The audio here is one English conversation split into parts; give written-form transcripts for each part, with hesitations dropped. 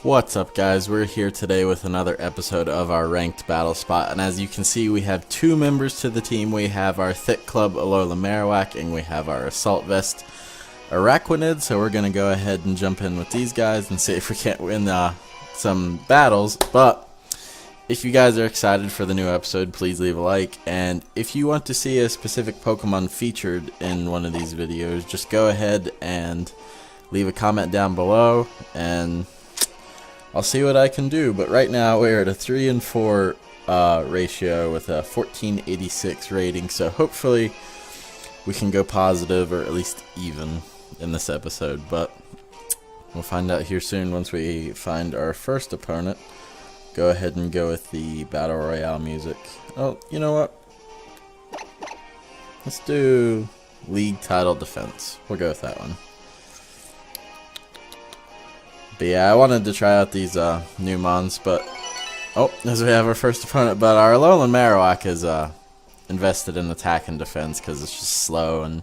What's up, guys? We're here today with another episode of our ranked BattleSpot, and as you can see, we have two members to the team. We have our Thick Club Alola Marowak, and we have our Assault Vest Araquanid, so we're going to go ahead and jump in with these guys and see if we can't win some battles. But if you guys are excited for the new episode, please leave a like, and if you want to see a specific Pokemon featured in one of these videos, just go ahead and leave a comment down below, and I'll see what I can do. But right now we're at a 3 and 4 ratio with a 1486 rating, so hopefully we can go positive or at least even in this episode, but we'll find out here soon once we find our first opponent. Go ahead and go with the Battle Royale music. Oh, you know what? Let's do League Title Defense. We'll go with that one. But yeah, I wanted to try out these new mons, but oh, as we have our first opponent, but our Alolan Marowak is invested in attack and defense because it's just slow, and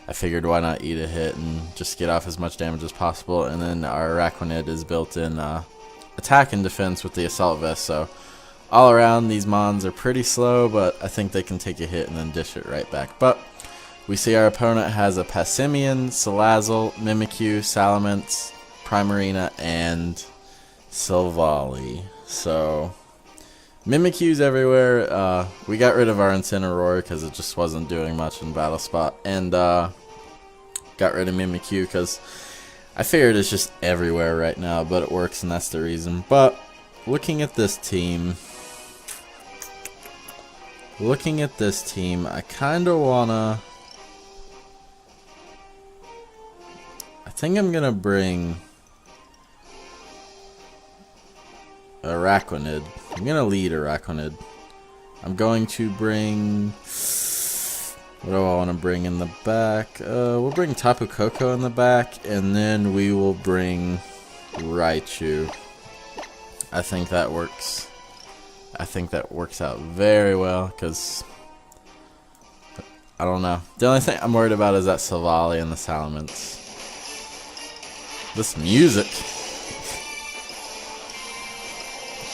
I figured why not eat a hit and just get off as much damage as possible. And then our Araquanid is built in attack and defense with the Assault Vest, so all around these mons are pretty slow, but I think they can take a hit and then dish it right back. But we see our opponent has a Passimian, Salazzle, Mimikyu, Salamence, Primarina, and Silvally. So Mimikyu's everywhere. We got rid of our Incineroar because it just wasn't doing much in BattleSpot, and got rid of Mimikyu because I figured it's just everywhere right now, but it works, and that's the reason. But looking at this team, I kind of wanna. I think I'm gonna bring Araquanid. I'm gonna lead Araquanid. I'm going to bring. What do I want to bring in the back? We'll bring Tapu Koko in the back, and then we will bring Raichu. I think that works. I think that works out very well because I don't know. The only thing I'm worried about is that Silvally and the Salamence. This music.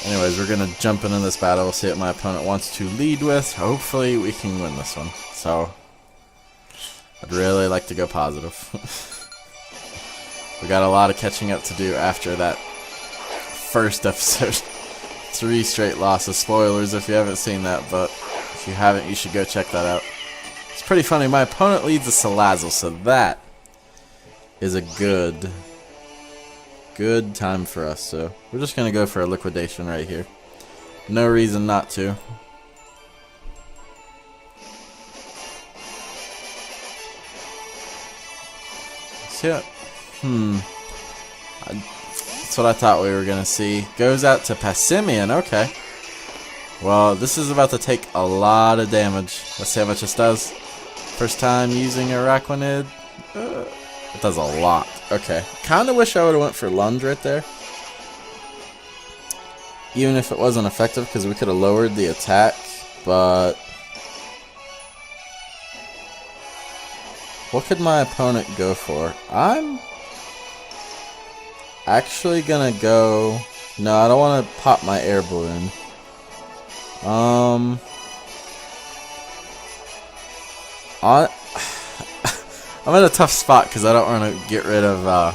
Anyways, we're going to jump into this battle. We'll see what my opponent wants to lead with. Hopefully we can win this one. So, I'd really like to go positive. We got a lot of catching up to do after that first episode. 3 straight losses. Spoilers if you haven't seen that, but if you haven't, you should go check that out. It's pretty funny. My opponent leads a Salazzle, so that is a good time for us. So we're just gonna go for a liquidation right here. No reason not to. See it? That's what I thought we were gonna see. Goes out to Passimian. Okay. Well, this is about to take a lot of damage. Let's see how much this does. First time using Araquanid. It does a lot. Okay. Kinda wish I would've went for Lunge right there. Even if it wasn't effective, because we could have lowered the attack, but what could my opponent go for? I'm actually gonna go. No, I don't want to pop my air balloon. I'm in a tough spot because I don't want to get rid of. I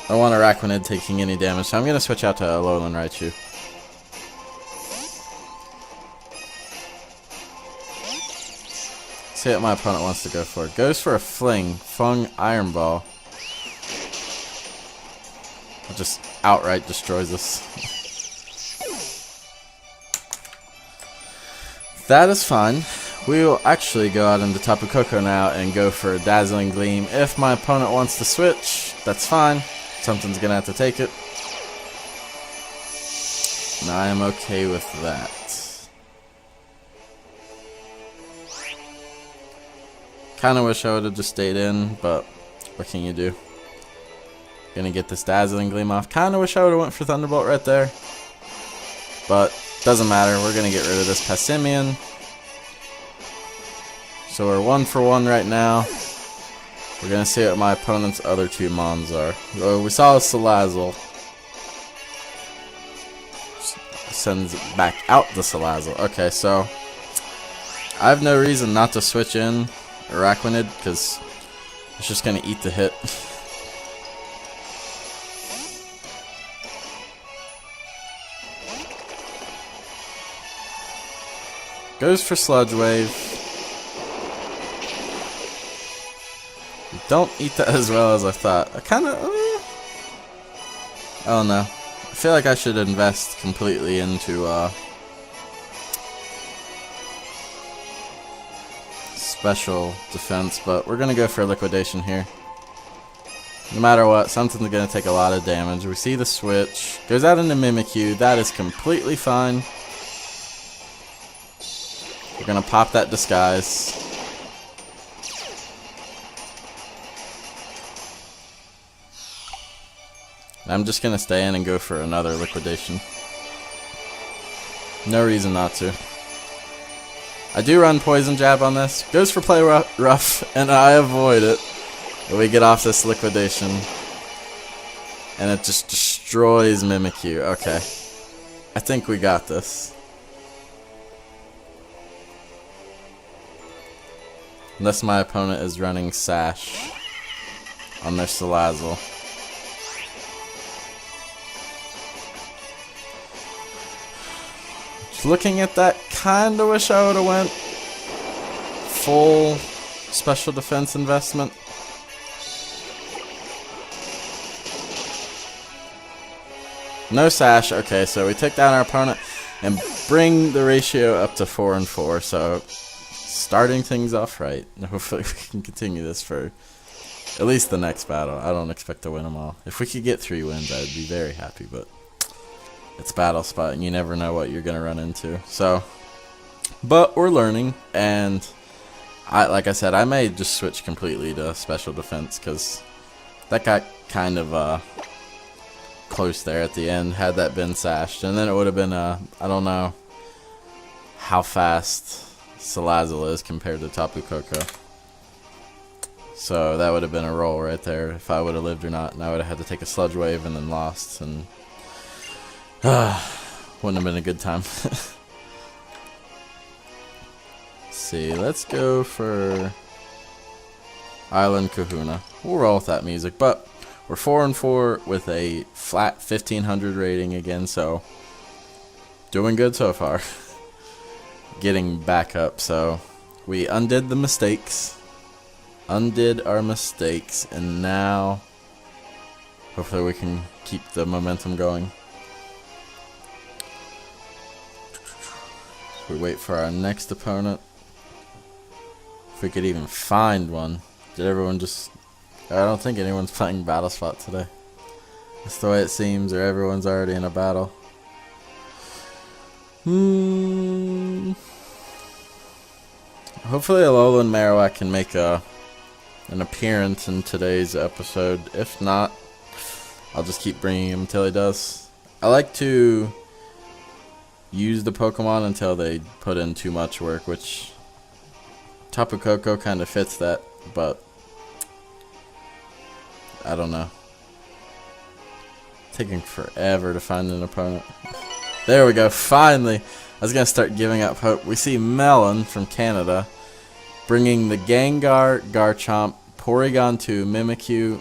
don't want Araquanid taking any damage, so I'm gonna switch out to Alolan Raichu. See what my opponent wants to go for. Goes for a Fung Iron Ball. It just outright destroys us. That is fine. We will actually go out into Tapu Koko now and go for Dazzling Gleam. If my opponent wants to switch, that's fine. Something's gonna have to take it. And I am okay with that. Kinda wish I would have just stayed in, but what can you do? Gonna get this Dazzling Gleam off. Kinda wish I would have went for Thunderbolt right there. But doesn't matter, we're gonna get rid of this Passimian. So we're 1 for 1 right now. We're gonna see what my opponent's other two Mons are. Well, we saw a Salazzle. Sends back out the Salazzle. Okay, so I have no reason not to switch in Araquanid because it's just gonna eat the hit. Goes for Sludge Wave. Don't eat that as well as I thought. I kind of... I don't know. I feel like I should invest completely into special defense, but we're going to go for liquidation here. No matter what, something's going to take a lot of damage. We see the switch. Goes out into Mimikyu. That is completely fine. We're going to pop that Disguise. I'm just going to stay in and go for another liquidation. No reason not to. I do run Poison Jab on this. Goes for Play Rough, and I avoid it. But we get off this liquidation. And it just destroys Mimikyu. Okay. I think we got this. Unless my opponent is running Sash on their Salazzle. Looking at that, kinda wish I would've went full special defense investment. No Sash. Okay, so we take down our opponent and bring the ratio up to 4-4. So starting things off right. Hopefully we can continue this for at least the next battle. I don't expect to win them all. If we could get 3 wins, I'd be very happy, but it's BattleSpot, and you never know what you're gonna run into. So, but we're learning, and like I said, I may just switch completely to special defense because that got kind of close there at the end. Had that been sashed, and then it would have been I don't know how fast Salazzle is compared to Tapu Koko. So that would have been a roll right there if I would have lived or not, and I would have had to take a Sludge Wave and then lost, and wouldn't have been a good time. See, let's go for Island Kahuna. We'll roll with that music, but we're 4-4 with a flat 1500 rating again, so doing good so far. Getting back up, so we undid the mistakes. Undid our mistakes, and now hopefully we can keep the momentum going. We wait for our next opponent. If we could even find one. Did everyone just... I don't think anyone's playing BattleSpot today. That's the way it seems, or everyone's already in a battle. Hopefully Alolan Marowak can make an appearance in today's episode. If not, I'll just keep bringing him until he does. I like to use the Pokemon until they put in too much work, which Tapu Koko kind of fits that, but I don't know. Taking forever to find an opponent. There we go, finally. I was going to start giving up hope. We see Melon from Canada bringing the Gengar, Garchomp, Porygon2, Mimikyu,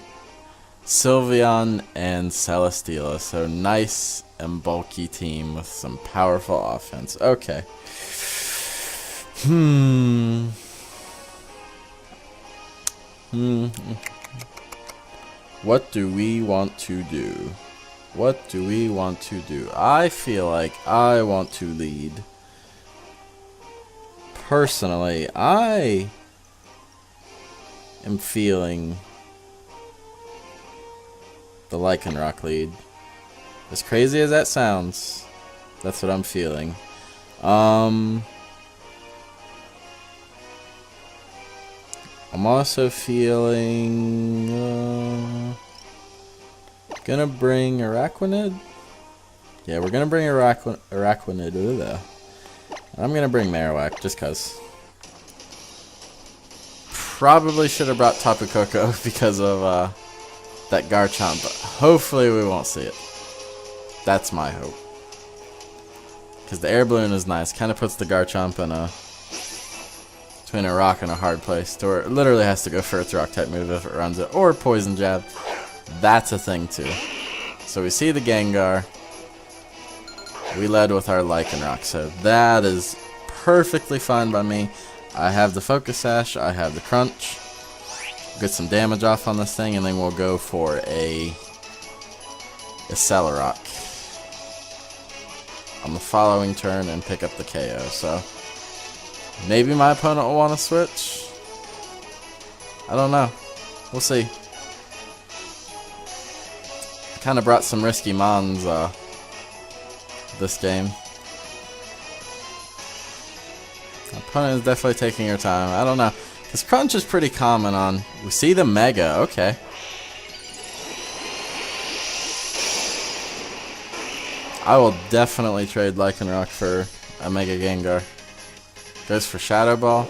Sylveon, and Celesteela. So nice and bulky team with some powerful offense. Okay. What do we want to do? What do we want to do? I feel like I want to lead. Personally, I am feeling the Lycanroc lead. As crazy as that sounds, that's what I'm feeling. I'm also feeling gonna bring Araquanid. Yeah, we're gonna bring Araquanid. I'm gonna bring Marowak just cause. probably should have brought Tapu Koko because of that Garchomp, but hopefully we won't see it. That's my hope. Because the air balloon is nice. Kind of puts the Garchomp in between a rock and a hard place, to where it literally has to go for its rock type move if it runs it, or poison jab. That's a thing too. So we see the Gengar. We led with our Lycanroc, so that is perfectly fine by me. I have the Focus Sash, I have the Crunch. Get some damage off on this thing, and then we'll go for a Accelerock on the following turn and pick up the KO. So maybe my opponent will want to switch. I don't know. We'll see. Kind of brought some risky mons this game. My opponent is definitely taking her time. I don't know. Because Crunch is pretty common on... We see the Mega. Okay. I will definitely trade Lycanroc for a Mega Gengar. Goes for Shadow Ball.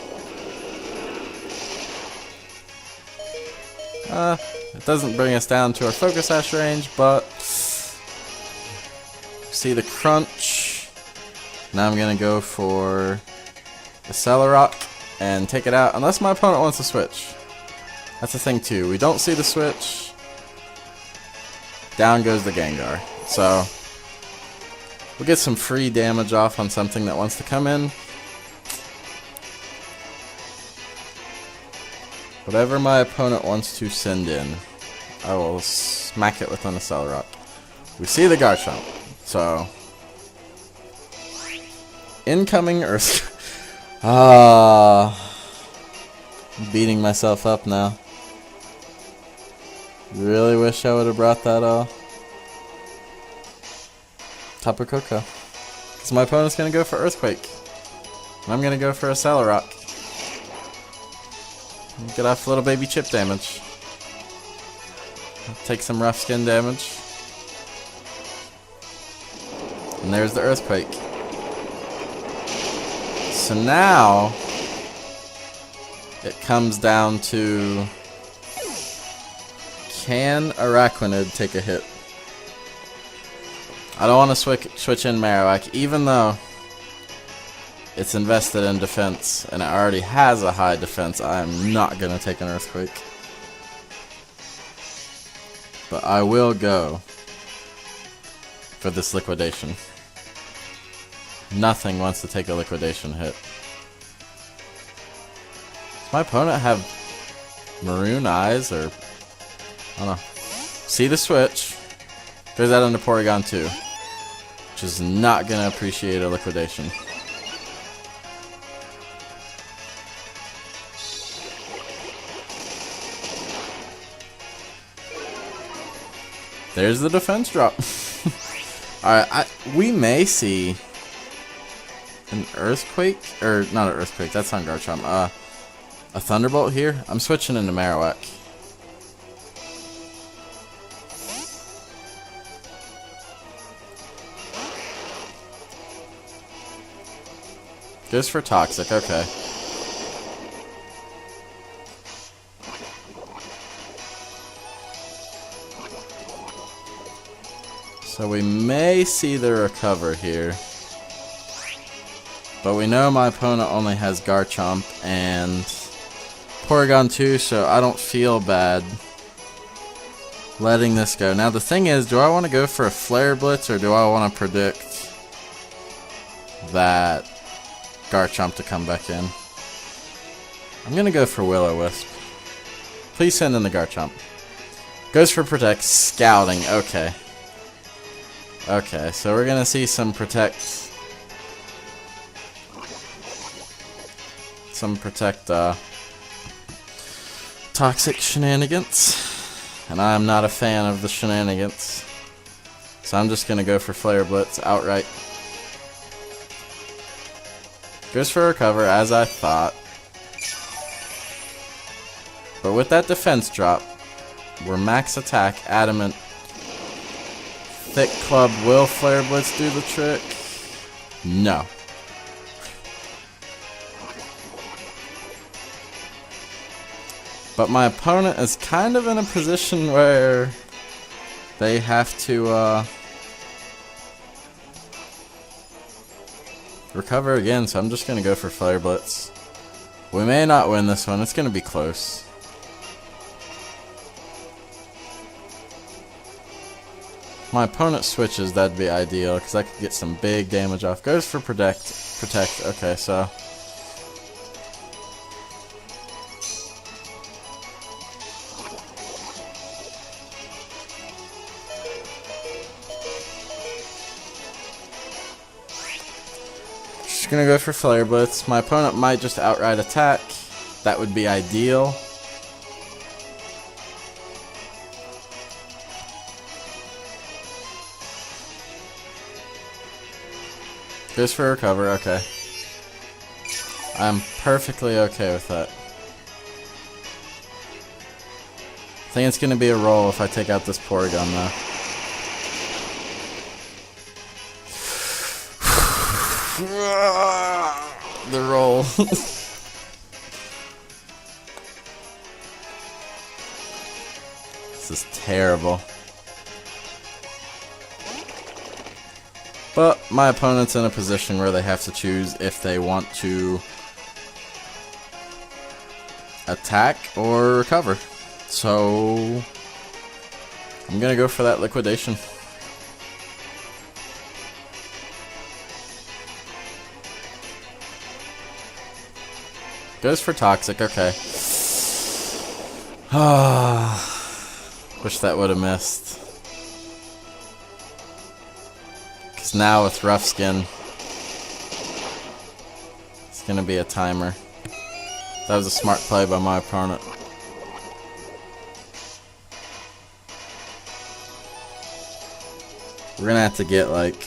It doesn't bring us down to our Focus Sash range, but... See the Crunch. Now I'm going to go for Accelerock and take it out, unless my opponent wants to switch. That's the thing too. We don't see the switch. Down goes the Gengar. So we'll get some free damage off on something that wants to come in. Whatever my opponent wants to send in, I will smack it with an Accelerock. We see the Garchomp. So incoming Earth. I'm beating myself up now. Really wish I would have brought that Tapu Koko. Because my opponent's going to go for Earthquake. And I'm going to go for Accelerock. Get off little baby chip damage. Take some rough skin damage. And there's the Earthquake. So now it comes down to, can Araquanid take a hit? I don't want to switch in Marowak, even though it's invested in defense and it already has a high defense. I'm not going to take an Earthquake. But I will go for this Liquidation. Nothing wants to take a Liquidation hit. Does my opponent have maroon eyes, or I don't know. See the switch. Goes out into Porygon2, which is not going to appreciate a Liquidation. There's the defense drop. Alright, we may see an Earthquake, or not an Earthquake, that's on Garchomp. A Thunderbolt here. I'm switching into Marowak. Goes for Toxic, okay. So we may see the recover here. But we know my opponent only has Garchomp and Porygon2, so I don't feel bad letting this go. Now the thing is, do I want to go for a Flare Blitz, or do I want to predict that Garchomp to come back in? I'm going to go for Will-O-Wisp. Please send in the Garchomp. Goes for Protect. Scouting. Okay. Okay, so we're going to see some Protect. Toxic shenanigans. And I'm not a fan of the shenanigans. So I'm just going to go for Flare Blitz outright. Goes for Recover, as I thought. But with that defense drop, we're max attack, adamant. Thick Club, will Flare Blitz do the trick? No. But my opponent is kind of in a position where they have to recover again, so I'm just going to go for Flare Blitz. We may not win this one. It's going to be close. If my opponent switches, that'd be ideal, because I could get some big damage off. Goes for Protect. Okay, so just gonna go for Flare Blitz. My opponent might just outright attack. That would be ideal. Goes for Recover, okay. I'm perfectly okay with that. I think it's gonna be a roll if I take out this Porygon though. The roll. This is terrible. But my opponent's in a position where they have to choose if they want to attack or recover. So I'm gonna go for that liquidation. Goes for Toxic, okay. Wish that would have missed. Because now with Rough Skin, it's going to be a timer. That was a smart play by my opponent. We're going to have to get like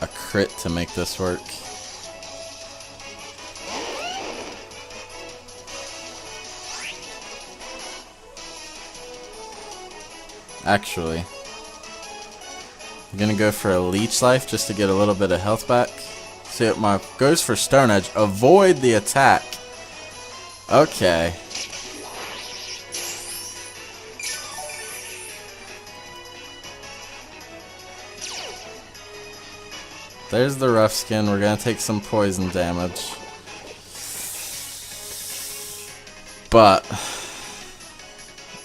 a crit to make this work. Actually, I'm gonna go for a Leech Life just to get a little bit of health back. See what my goes for Stone Edge. Avoid the attack. Okay. There's the Rough Skin. We're gonna take some poison damage. But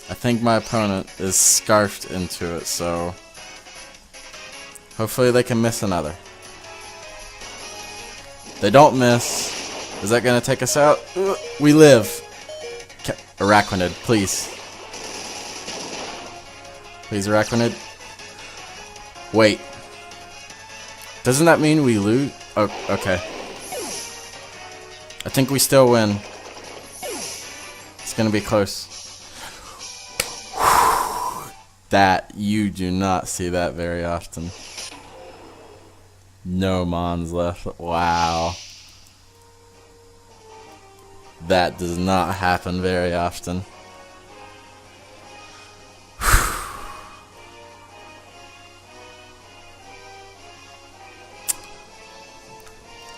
I think my opponent is scarfed into it, so hopefully they can miss another. They don't miss. Is that going to take us out? We live. Araquanid, please. Please, Araquanid. Wait. Doesn't that mean we lose? Oh, okay. I think we still win. It's going to be close. That, you do not see that very often. No Mons left. Wow. That does not happen very often.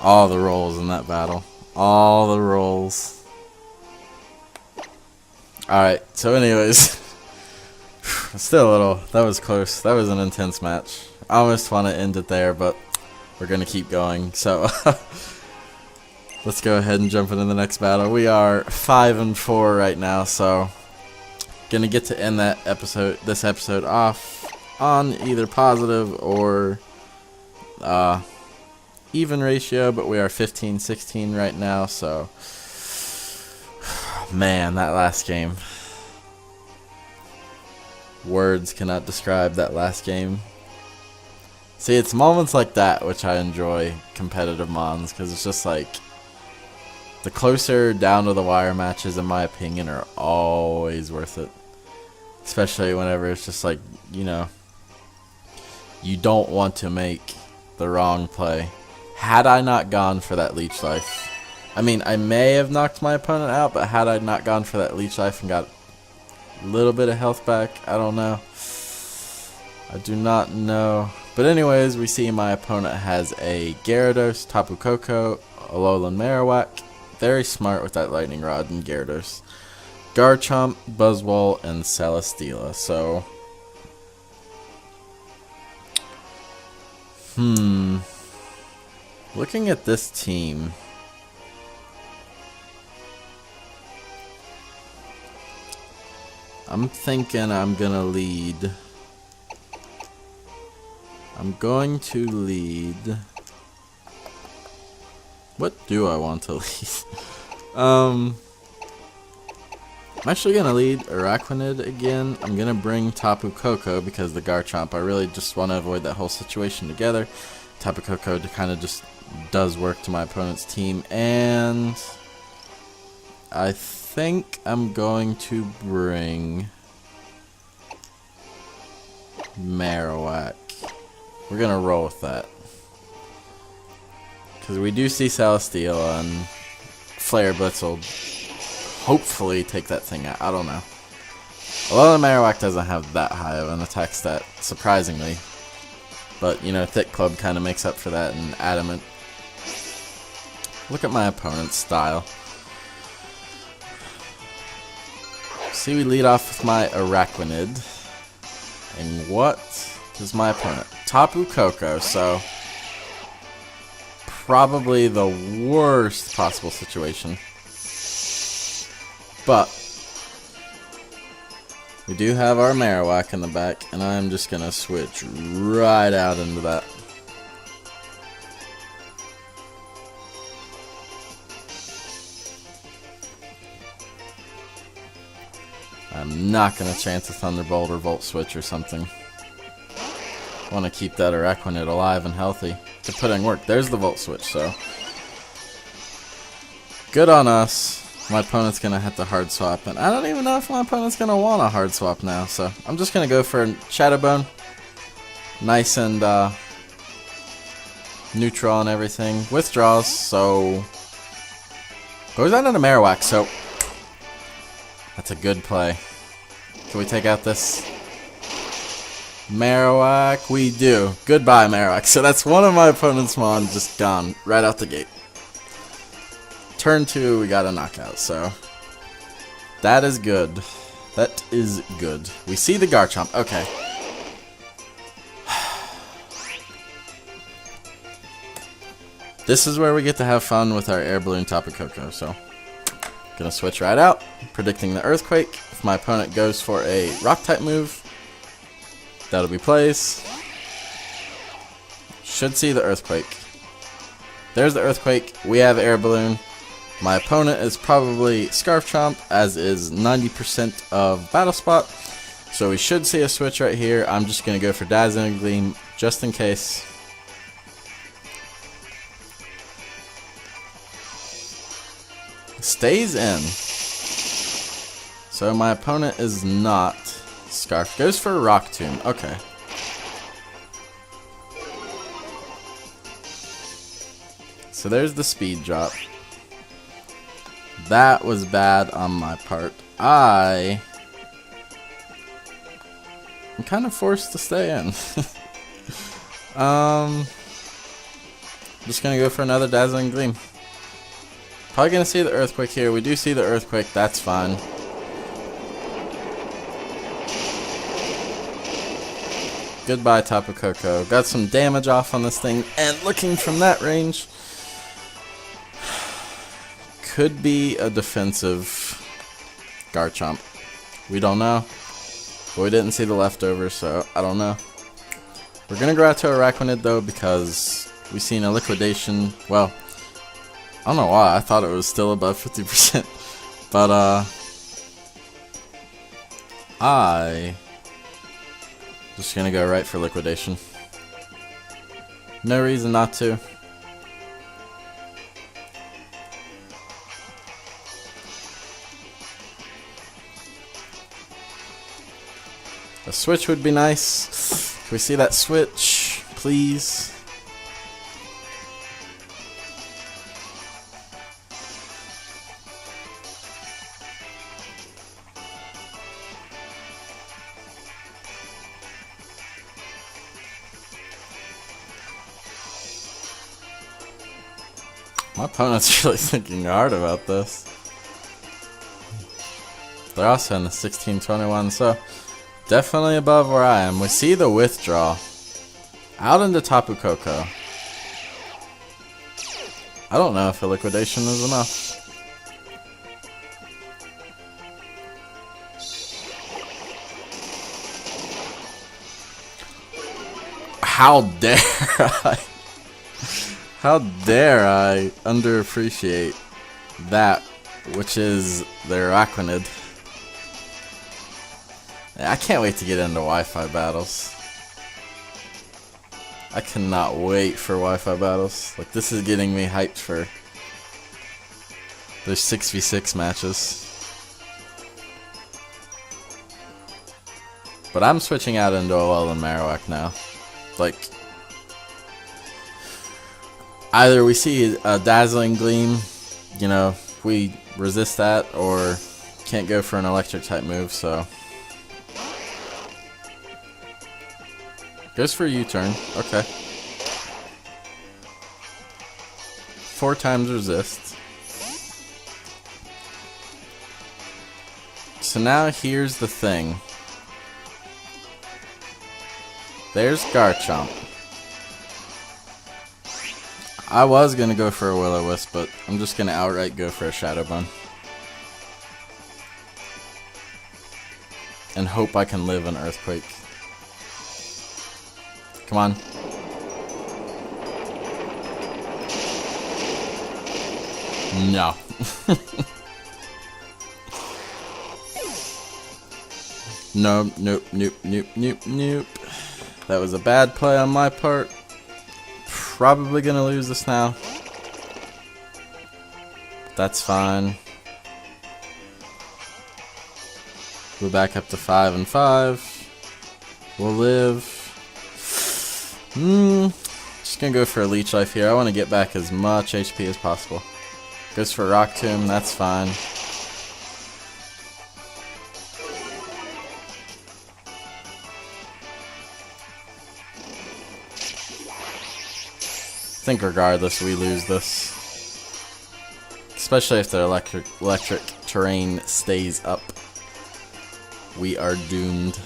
All the rolls in that battle. All the rolls. Alright, so anyways. Still a little, that was close. That was an intense match. I almost want to end it there, but we're going to keep going. So, let's go ahead and jump into the next battle. We are 5-4 right now, so going to get to end this episode off on either positive or even ratio, but we are 15-16 right now, so man, that last game. Words cannot describe that last game. See, it's moments like that which I enjoy competitive Mons, because it's just like the closer down to the wire matches, in my opinion, are always worth it. Especially whenever it's just like, you know, you don't want to make the wrong play. Had I not gone for that Leech Life, I mean, I may have knocked my opponent out, but had I not gone for that Leech Life and got a little bit of health back, I don't know. I do not know. But anyways, we see my opponent has a Gyarados, Tapu Koko, Alolan Marowak. Very smart with that Lightning Rod and Gyarados. Garchomp, Buzzwole, and Celesteela. So, looking at this team, I'm thinking I'm gonna lead. I'm going to lead. What do I want to lead? I'm actually gonna lead Araquanid again. I'm gonna bring Tapu Koko because the Garchomp, I really just want to avoid that whole situation together. Tapu Koko kind of just does work to my opponent's team, and I think I'm going to bring Marowak. We're gonna roll with that because we do see Celesteela, and Flare Blitz will hopefully take that thing out. I don't know. Although the Marowak doesn't have that high of an attack stat, surprisingly. But, you know, Thick Club kind of makes up for that in Adamant. Look at my opponent's style. See, we lead off with my Araquanid. And what is my opponent? Tapu Koko, so probably the worst possible situation. But we do have our Marowak in the back, and I'm just gonna switch right out into that. I'm not gonna chance a Thunderbolt or Volt Switch or something. I want to keep that Araquanid alive and healthy to put in work. There's the Volt Switch, so good on us. My opponent's gonna have to hard swap, and I don't even know if my opponent's gonna want a hard swap now, so I'm just gonna go for a Shadow Bone. Nice and neutral and everything. Withdraws, so goes out into Marowak, so that's a good play. Can we take out this Marowak? We do. Goodbye, Marowak. So that's one of my opponent's Mon just gone right out the gate. Turn 2, we got a knockout, so that is good. That is good. We see the Garchomp. Okay. This is where we get to have fun with our Air Balloon Tapu Koko, so gonna switch right out, predicting the Earthquake. If my opponent goes for a Rock-type move, that'll be plays. Should see the Earthquake. There's the Earthquake. We have Air Balloon. My opponent is probably Scarf Chomp, as is 90% of BattleSpot. So we should see a switch right here. I'm just going to go for Dazzling Gleam just in case. Stays in. So my opponent is not Scarf. Goes for a Rock Tomb. Okay. So there's the speed drop. That was bad on my part. I'm kind of forced to stay in. Just gonna go for another Dazzling Gleam. Probably gonna see the Earthquake here. We do see the Earthquake. That's fine. Goodbye, Tapu Koko. Got some damage off on this thing, and looking from that range, could be a defensive Garchomp. We don't know. But we didn't see the leftover, so I don't know. We're gonna go out to Araquanid though, because we've seen a liquidation. Well, I don't know why. I thought it was still above 50%. But just gonna go right for liquidation. No reason not to. A switch would be nice. Can we see that switch, please? My opponent's really thinking hard about this. They're also in the 1621, so definitely above where I am. We see the withdraw. Out into Tapu Koko. I don't know if a liquidation is enough. How dare I? How dare I underappreciate that, which is their Araquanid. I can't wait to get into Wi-Fi battles. I cannot wait for Wi-Fi battles. Like, this is getting me hyped for those 6v6 matches. But I'm switching out into Alolan Marowak now. Like, either we see a Dazzling Gleam, you know, we resist that, or can't go for an electric type move, so. Goes for a U-turn, okay. 4 times resist. So now here's the thing. There's Garchomp. I was gonna go for a Will-O-Wisp, but I'm just gonna outright go for a Shadow Bone. And hope I can live an Earthquake. Come on. No. No, nope, nope, nope, nope, nope. That was a bad play on my part. Probably gonna lose this now. That's fine. We're back up to 5 and 5. We'll live. Just gonna go for a Leech Life here. I want to get back as much HP as possible. Goes for Rock Tomb. That's fine. I think regardless we lose this, especially if the electric terrain stays up. We are doomed.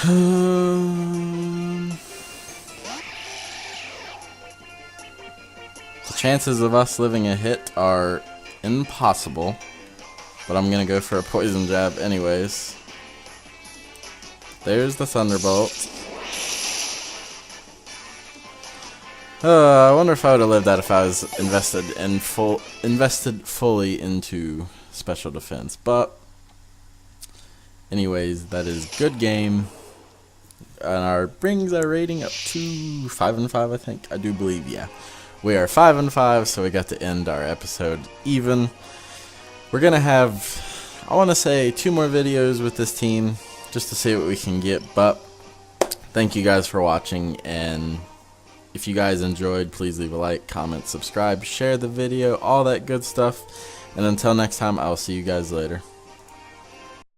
The chances of us living a hit are impossible, but I'm gonna go for a Poison Jab anyways. There's the Thunderbolt. I wonder if I would have lived that if I was invested fully into special defense. But anyways, that is good game. And brings our rating up to 5 and 5, I think. I do believe, yeah. We are 5 and 5, so we got to end our episode even. We're gonna have, I want to say, 2 more videos with this team, just to see what we can get. But thank you guys for watching, and if you guys enjoyed, please leave a like, comment, subscribe, share the video, all that good stuff. And until next time, I'll see you guys later.